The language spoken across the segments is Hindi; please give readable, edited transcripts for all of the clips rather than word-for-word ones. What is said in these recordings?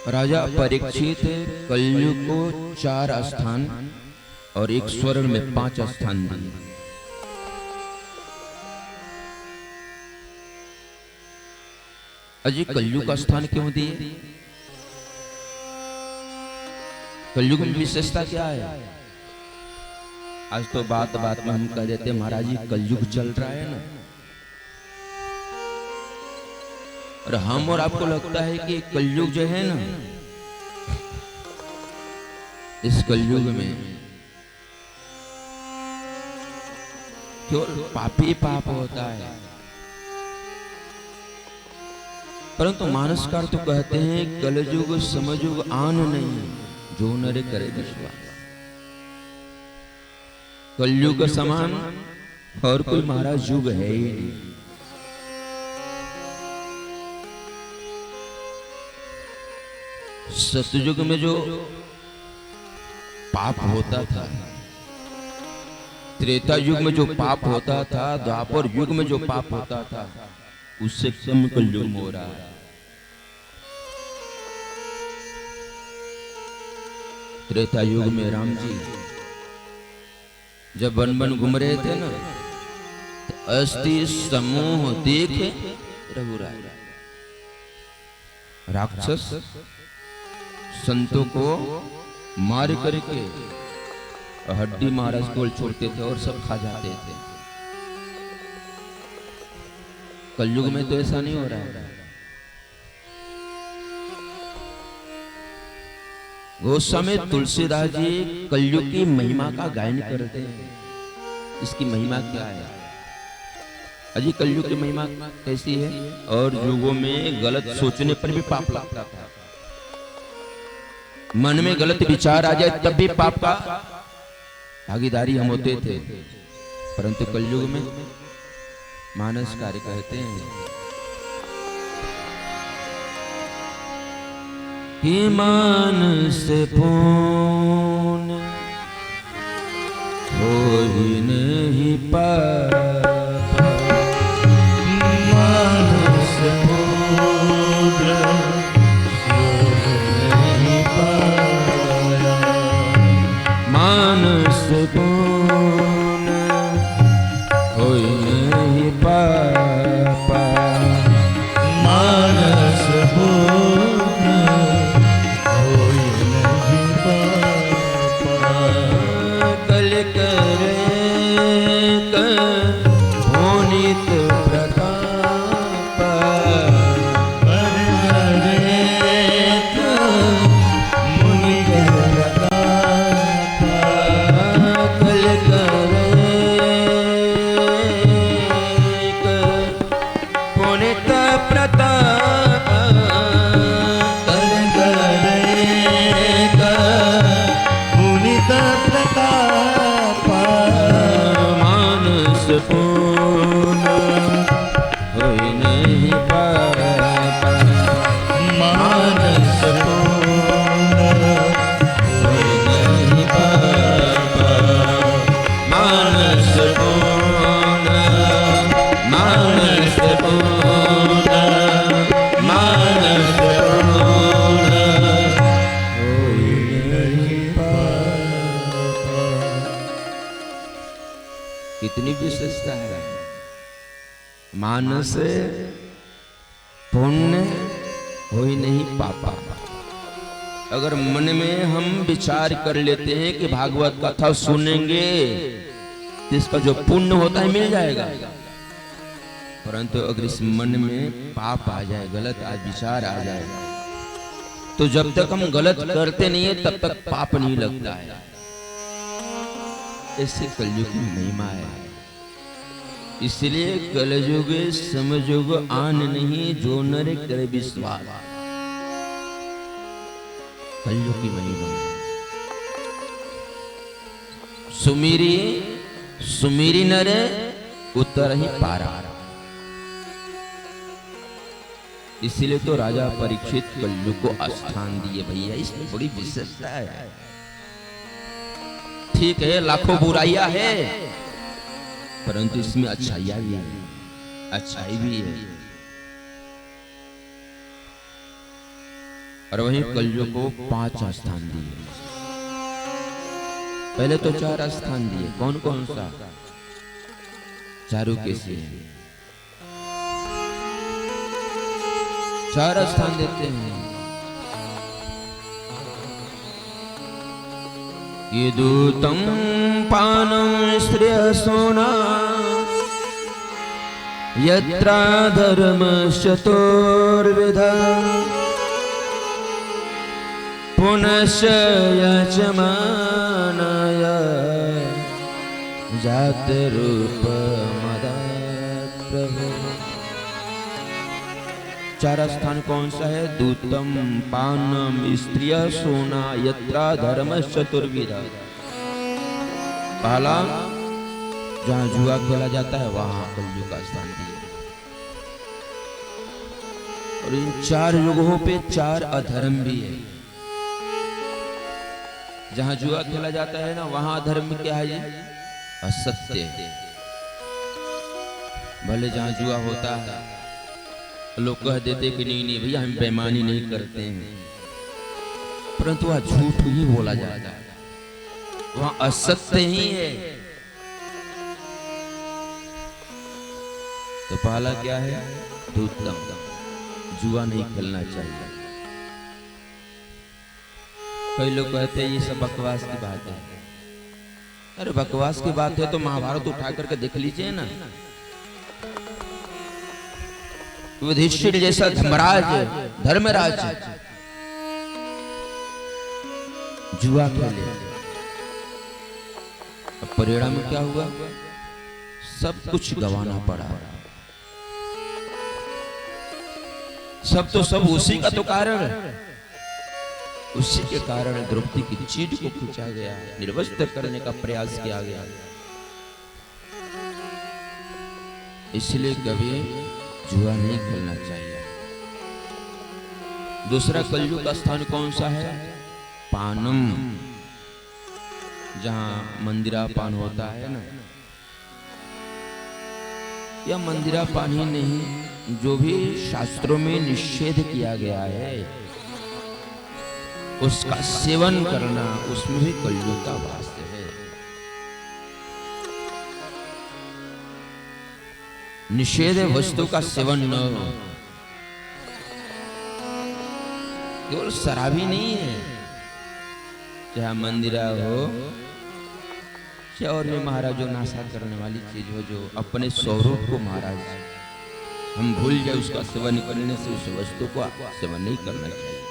राजा परीक्षित कलयुग को 4 स्थान और एक स्वर्ण में 5 स्थान दिए। अजय कलयुग का स्थान क्यों दिए? कलयुग में विशेषता क्या है? आज तो बात बात में हम कह देते महाराज जी कलयुग चल रहा है ना, और हम और आपको लगता है कि कलयुग जो है ना, इस कलयुग में केवल पाप ही पाप होता है। परंतु मानसकार तो कहते हैं कलयुग समयुग आन नहीं, जो नरे करे विश्वास। कलयुग के समान और कोई महाराज युग है ही नहीं। सतयुग में जो पाप होता था, त्रेता युग में जो पाप होता था, द्वापर युग में जो पाप होता था, उससे कम कलयुग में हो रहा है। त्रेता युग में राम जी जब वन वन घूम रहे थे ना, तो अस्थि समूह देखे रघुराय, राक्षस संतों को मार करके हड्डी महाराज को छोड़ते थे और सब खा जाते थे। कलयुग में तो ऐसा नहीं हो रहा है। गोस्वामी तुलसीदास जी कलयुग की महिमा का गायन करते हैं। इसकी महिमा क्या है? अजी कलयुग की महिमा कैसी है? और युगों में गलत सोचने पर भी पाप लगता था, मन में गलत विचार आ जाए तब भी पाप का भागीदारी हम होते थे। परंतु कलयुग में मानस कार्य कहते हैं कि मानस पूर्ण हो ही नहीं पाता, मानस पूर्ण मानस पूर्ण होई नहीं पापा, मानस पूर्ण होई नहीं पापा। कल करे भोनित प्रताप, कल करे मुनित प्रताप, कल करे पुनित प्रताप, कल करे पुनित प्रताप। मानस पूर्ण होई नहीं पापा, मानस पूर्ण होई नहीं पापा, मानस पूर्ण, मानस पूर्ण, मानस पूर्ण होई नहीं पापा। कितनी विशेषता है! मानस पुण्य होई नहीं पापा। अगर मन में हम विचार कर लेते हैं कि भागवत कथा सुनेंगे तो इसका जो पुण्य होता है मिल जाएगा, परंतु अगर इस मन में पाप आ जाए, गलत विचार आ जाए, तो जब तक हम गलत करते नहीं है तब तक पाप नहीं लगता है। ऐसे कलयुग की महिमा है। इसलिए कलयुग समयुग आन नहीं, जो नर करे विश्वास। कलयुग की महिमा सुमीरी सुमीरी नर उतर ही पारा। इसीलिए तो राजा परीक्षित कलयुग को स्थान दिए। भैया इसमें बड़ी विशेषता है। ठीक है लाखों बुराइयां है, परंतु इसमें अच्छाइयां भी है, अच्छाई भी है। और वहीं कलयुग को 5 स्थान दिए। पहले तो 4 स्थान दिए। कौन कौन सा? चारू कैसे 4 स्थान देते हैं। ये दूतम पानम स्त्रिय सोना यत्रा धर्म चतुर्विधा पुनश्च यजमानाय जात रूप प्रभु। 4 स्थान कौन सा है? दूतम पानम स्त्रिय सोना यत्रा धर्म चतुर्विधा। पहला जहाँ जुआ खेला जाता है वहां कलयुग का स्थान दिया। और इन 4 युगों पे 4 अधर्म भी है। जहां जुआ खेला जाता है ना वहां अधर्म क्या है? असत्य है। भले जहां जुआ होता है लोग कह देते कि नहीं नहीं भैया हम बेईमानी नहीं करते हैं, परंतु वह झूठ ही बोला जाता है, वहां असत्य ही है। तो पहला क्या है? दूतम, जुआ नहीं खेलना चाहिए। कई लोग कहते हैं ये सब बकवास की बात है। अरे बकवास की बात है तो महाभारत उठा करके देख लीजिए ना। युधिष्ठिर जैसा धर्मराज जुआ खेले, अब परिणाम क्या हुआ? सब कुछ गंवाना पड़ा। सब तो सब उसी का तो कारण है। उसी के कारण द्रौपदी की चीज को खींचा गया, निर्वस्त्र करने का प्रयास किया गया। इसलिए कभी जुआ नहीं खेलना चाहिए। दूसरा कलयुग का स्थान कौन सा है? पानम, जहां मंदिरा पान होता है ना। यह मंदिरा पान ही नहीं, जो भी शास्त्रों में निषेध किया गया है उसका सेवन करना, उसमें भी कलयुग का वास है। निषेध वस्तु का सेवन न हो। केवल शराबी नहीं है, चाहे मंदिरा हो चाहे और भी महाराज जो नाशा करने वाली चीज हो, जो अपने स्वरूप को महाराज हम भूल जाए, उसका सेवन करने से उस वस्तु को सेवन नहीं करना चाहिए।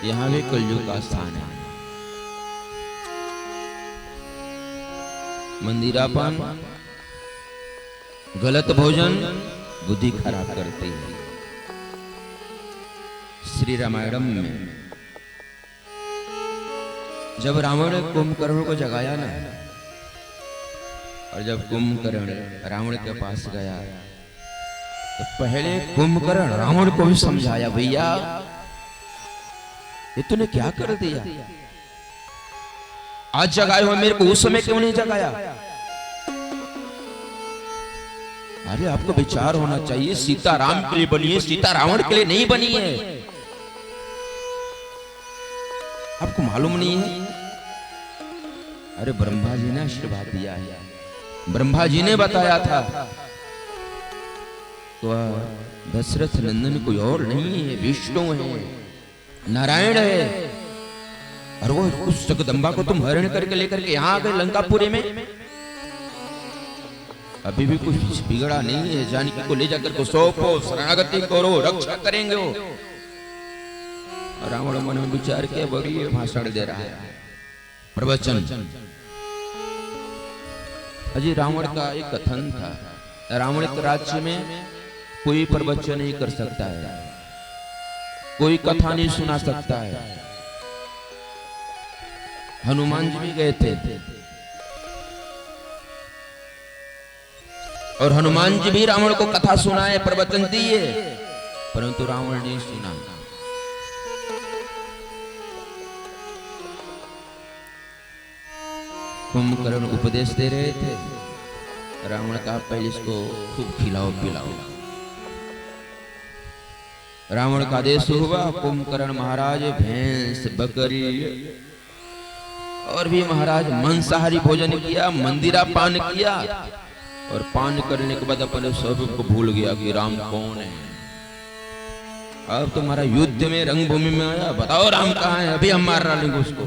यहां भी कलयुग का स्थान है। मंदिरापान, गलत भोजन बुद्धि खराब करती है। श्री रामायणम में जब रावण ने कुंभकर्ण को जगाया ना, और जब कुंभकर्ण रावण के पास गया तो पहले कुंभकर्ण रावण को भी समझाया, भैया ये तूने क्या कर दिया? आज जगाए हो मेरे को, उस समय क्यों नहीं जगाया? अरे आपको विचार होना चाहिए, सीता राम के लिए बनी है, सीता रावण के लिए नहीं बनी है। आपको मालूम नहीं है? अरे ब्रह्मा जी ने आशीर्वाद दिया है, ब्रह्मा जी ने बताया था तो दशरथ नंदन कोई और नहीं है, विष्णु है, नारायण है। और वो उस जगदम्बा को तुम हरण करके लेकर के यहाँ आ गए लंकापुरी में। अभी भी कुछ बिगड़ा नहीं है, जानकी को ले जाकर को सौंपो, शरणागति करो, रक्षा करेंगे वो। रावण मन में विचार के बड़ी भाषण दे रहा है, प्रवचन। अजी रावण का एक कथन था, रावण के राज्य में कोई प्रवचन नहीं कर सकता है, कोई कथा नहीं सुना सकता है। हनुमान जी भी गए थे और हनुमान जी भी रावण को कथा सुनाए, प्रवचन दिए, परंतु रावण नहीं सुना। कुंभकर्ण उपदेश दे रहे थे, रावण का पहले इसको खूब खिलाओ पिलाओ। रावण का आदेश हुआ, कुंभकर्ण महाराज भैंस बकरी और भी महाराज मांसाहारी भोजन किया, मंदिरा पान किया और पान करने के बाद अपने स्वरूप को भूल गया कि राम कौन है। अब तुम्हारा युद्ध में रंगभूमि में आया, बताओ राम कहाँ है, अभी हम मार डालेंगे उसको।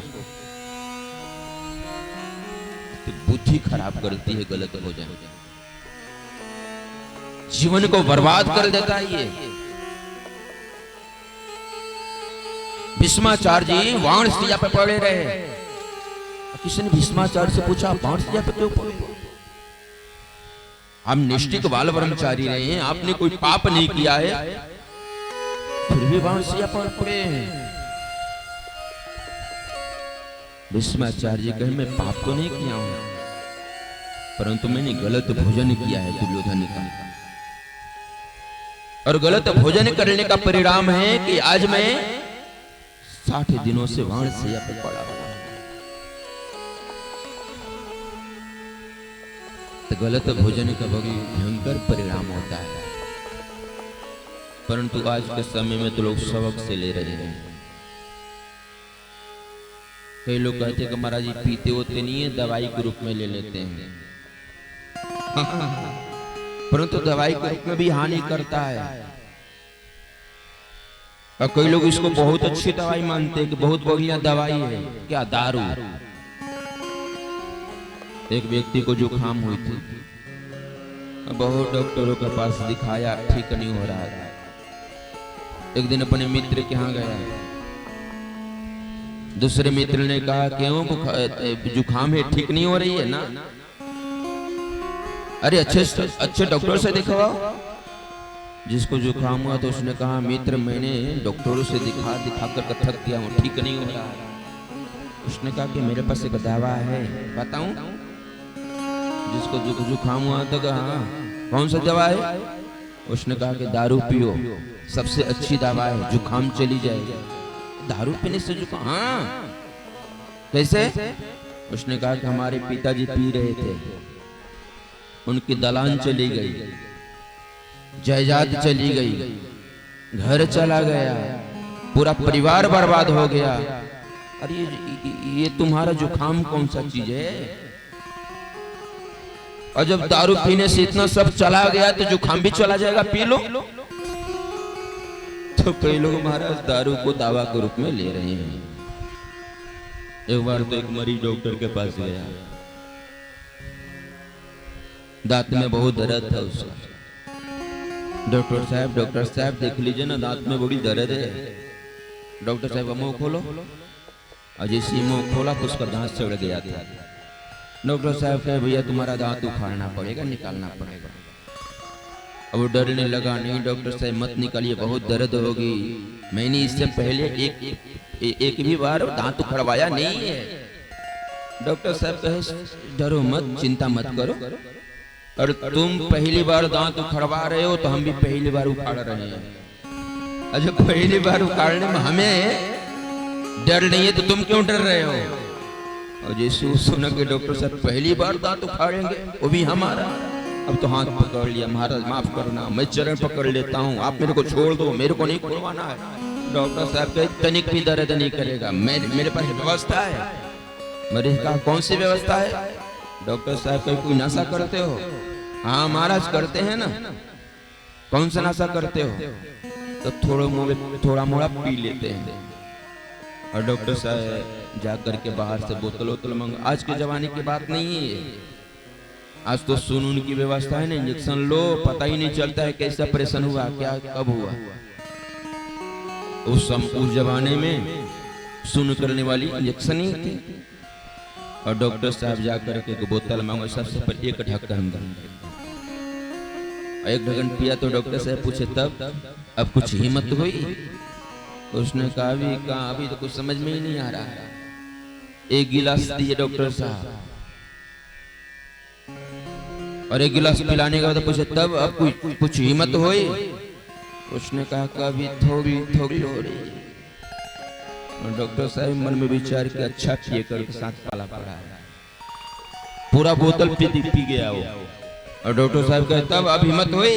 तो बुद्धि खराब करती है गलत भोजन, जीवन को बर्बाद कर देता है ये। भीष्माचार्य जी वाणस्त्रिया पे पड़े रहे। किसी ने भीष्माचार्य से पूछा, वाणस्त्रिया पे क्यों पड़े? हम निष्ठिक बाल ब्रह्मचारी रहे हैं, आपने कोई पाप नहीं किया है, फिर भी वाणस्त्रिया पर पड़े हैं। भीष्माचार्य जी कहे, मैं पाप तो नहीं किया हूं, परंतु मैंने गलत भोजन किया है दुर्योधन का, और गलत भोजन करने का परिणाम है कि आज मैं 60 दिनों से वाणस्त्रिया पे पड़ा हुआ। तो गलत भोजन का बड़ी भयंकर परिणाम होता है, परंतु आज के समय में तो लोग सबक से ले रहे हैं। कई लोग कहते हैं कि महाराज जी पीते होते नहीं है, दवाई के रूप में ले लेते हैं। परंतु दवाई के रूप में भी हानि करता है। और कई लोग इसको बहुत अच्छी दवाई मानते हैं कि बहुत बढ़िया दवाई है। क्या? दारू। एक व्यक्ति को जुकाम हुई थी, बहुत डॉक्टरों के पास दिखाया, ठीक नहीं हो रहा था। एक दिन अपने मित्र के यहाँ गया, दूसरे मित्र ने कहा, क्यों जुकाम है, ठीक नहीं हो रही है ना? अरे अच्छे डॉक्टर से दिखवाओ। जिसको जुकाम हुआ तो उसने कहा, मित्र मैंने डॉक्टरों से दिखा कर थक गया हूँ, ठीक नहीं हो रहा। उसने कहा कि मेरे पास एक दवा है, बताऊं? जिसको जुकाम हुआ तो कहा, कौन सा दवा है? उसने कहा कि दारू पियो, सबसे अच्छी दवा है, जुकाम चली जाएगी। दारू पीने से जुकाम? हाँ। कैसे? उसने कहा कि हमारे पिताजी पी रहे थे, उनकी दलान चली गई, जायदाद चली गई, घर चला गया, पूरा परिवार बर्बाद हो गया। अरे ये तुम्हारा जुकाम कौन सा चीज है? और जब दारू पीने से इतना सब चला गया तो जुकाम भी चला जाएगा, पी लो। तो कई लोग महाराज दारू को दवा के रूप में ले रहे हैं। एक बार तो एक मरीज डॉक्टर के पास गया, दांत में बहुत दर्द था उसका। डॉक्टर साहब देख लीजिए ना, दांत में बड़ी दर्द है। डॉक्टर साहब का मुंह खोलो, और जैसे मुंह खोला तो उसका दांत चढ़ गया था। डॉक्टर साहब कहे, भैया तुम्हारा दांत उखाड़ना पड़ेगा, निकालना पड़ेगा। अब वो डरने लगा, नहीं डॉक्टर साहब मत निकालिए, बहुत दर्द होगी, मैंने इससे पहले एक भी बार दांत उखड़वाया नहीं है। डॉक्टर साहब कहे, डरो मत, चिंता मत करो, और तुम पहली बार दांत उखड़वा रहे हो तो हम भी पहली बार उखाड़ रहे हैं। अच्छा, पहली बार उखाड़ने में हमें डर नहीं है तो तुम क्यों डर रहे हो? और जैसे सुना कि डॉक्टर साहब पहली बार दांत उखाड़ेंगे, वो भी हमारा, अब तो हाथ पकड़ लिया, महाराज माफ करना, मैं चरण पकड़ लेता हूँ, आप मेरे को छोड़ दो, मेरे को नहीं खुलवाना है। डॉक्टर साहब कहे, तनिक भी दर्द नहीं करेगा, मेरे पास व्यवस्था है। मरीज का कौन सी व्यवस्था है? डॉक्टर साहब कहे, कोई नशा करते हो? हाँ महाराज करते हैं ना। कौन सा नशा करते हो? तो थोड़ा मोड़ा पी लेते हैं। और डॉक्टर साहब जाकर के बाहर से बोतल मंगा। आज के जमाने की बात नहीं है, आज तो सुनून की व्यवस्था है ना, इंजेक्शन लो, पता ही नहीं चलता है कैसा ऑपरेशन हुआ, क्या कब हुआ। उस जमाने में सुन करने वाली इंजेक्शन ही थी। और डॉक्टर साहब जाकर के बोतल मांगो, सबसे पहले एक ढक्कन, एक ढक्कन पिया। तो डॉक्टर साहब पूछे, तब अब कुछ हिम्मत हुई? उसने कहा, अभी तो कुछ समझ में ही नहीं आ रहा। एक गिलास दिए डॉक्टर साहब, और एक गिलास पिलाने के बाद पूछे, तब अब कुछ हिम्मत हुई? उसने कहा, कभी थोड़ी थोड़ी हो रही है। और डॉक्टर साहब मन में विचार के, अच्छा पिए करके साथ पाला पड़ा, पूरा बोतल पी गया वो। और डॉक्टर साहब कहते, तब अब हिम्मत हुई?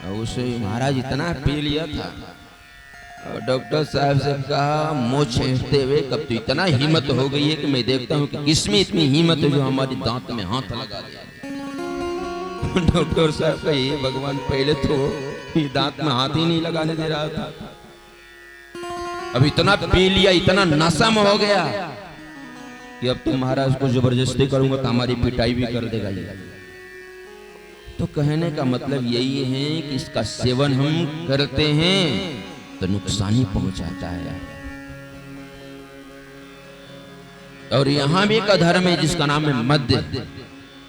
और उसे महाराज इतना पी लिया था और डॉक्टर साहब से कहा मुंह छेड़ते हुए, कब तो इतना हिम्मत हो गई है कि मैं देखता हूँ कि किसमें इतनी हिम्मत है जो हमारी दांत में हाथ लगा दिया। डॉक्टर साहब का ये भगवान पहले तो ये दांत में हाथ ही नहीं लगाने दे रहा था, अब इतना पी लिया, इतना नशा में हो गया कि अब तो महाराज को जबरदस्ती करूंगा तो हमारी पिटाई भी कर देगा ये। तो कहने का मतलब यही है कि इसका सेवन हम करते हैं तो नुकसान ही पहुंचाता है। और यहां भी एक अधर्म है जिसका नाम है मद्य,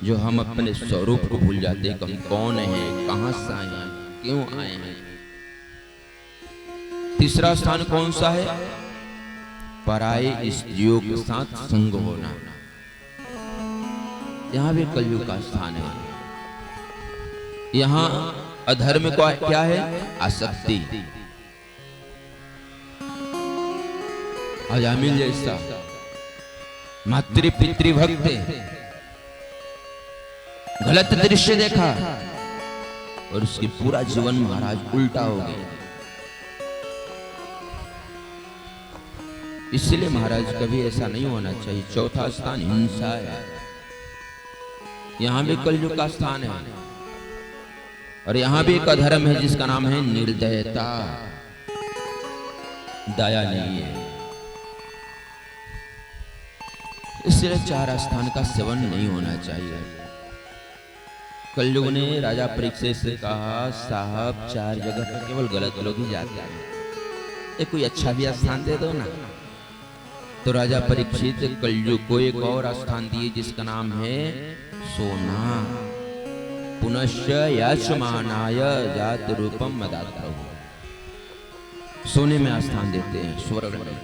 जो हम अपने स्वरूप को भूल जाते हैं कि हम कौन हैं, कहां से आए हैं, क्यों आए हैं। तीसरा स्थान कौन सा है? पराये स्त्रियों के साथ संग होना। यहां भी कलयुग का स्थान है। यहां अधर्म का क्या है? आसक्ति। अजामिल जैसा मातृ पितृ भक्त, गलत दृश्य देखा और उसकी पूरा जीवन महाराज उल्टा हो गया। इसलिए महाराज कभी ऐसा नहीं होना चाहिए। चौथा स्थान हिंसा है। यहां भी कलयुग का स्थान है और यहां भी एक अधर्म है जिसका नाम है निर्दयता, दया नहीं है। इसलिए चार स्थान का सेवन नहीं होना चाहिए। कलयुग ने राजा परीक्षित से कहा, साहब चार जगह पर केवल गलत लोग ही जाते हैं, ये कोई अच्छा भी स्थान दे दो ना। तो राजा परीक्षित कलयुग को एक और स्थान दिए जिसका नाम है सोना। पुनश्च यशमानाय जात रूपम मदाता। सोने में स्थान देते हैं, स्वर्ण में।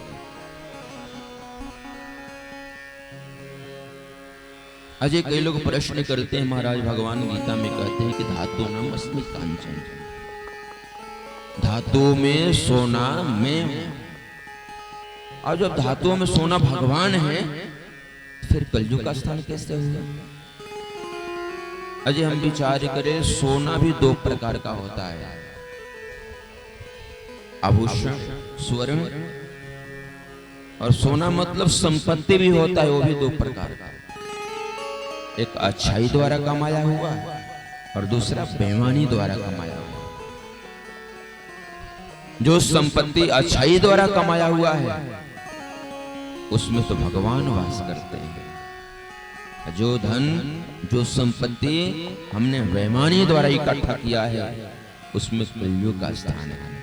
अजय कई लोग प्रश्न करते हैं, महाराज भगवान गीता में कहते हैं कि धातु नाम अस्मि कांचन, धातु में सोना मैं हूं। और जब धातुओं में सोना भगवान है फिर कलयुग का स्थान कैसे हुआ? अजय हम विचार करें, सोना भी दो प्रकार का होता है, आभूषण स्वर्ण, और सोना मतलब संपत्ति भी होता है, वो भी दो प्रकार का। एक अच्छाई द्वारा कमाया हुआ और दूसरा बेईमानी द्वारा कमाया हुआ। जो संपत्ति अच्छाई द्वारा कमाया हुआ है उसमें तो भगवान वास करते हैं। जो धन, जो संपत्ति हमने बेईमानी द्वारा इकट्ठा किया है उसमें कलयुग का स्थान है।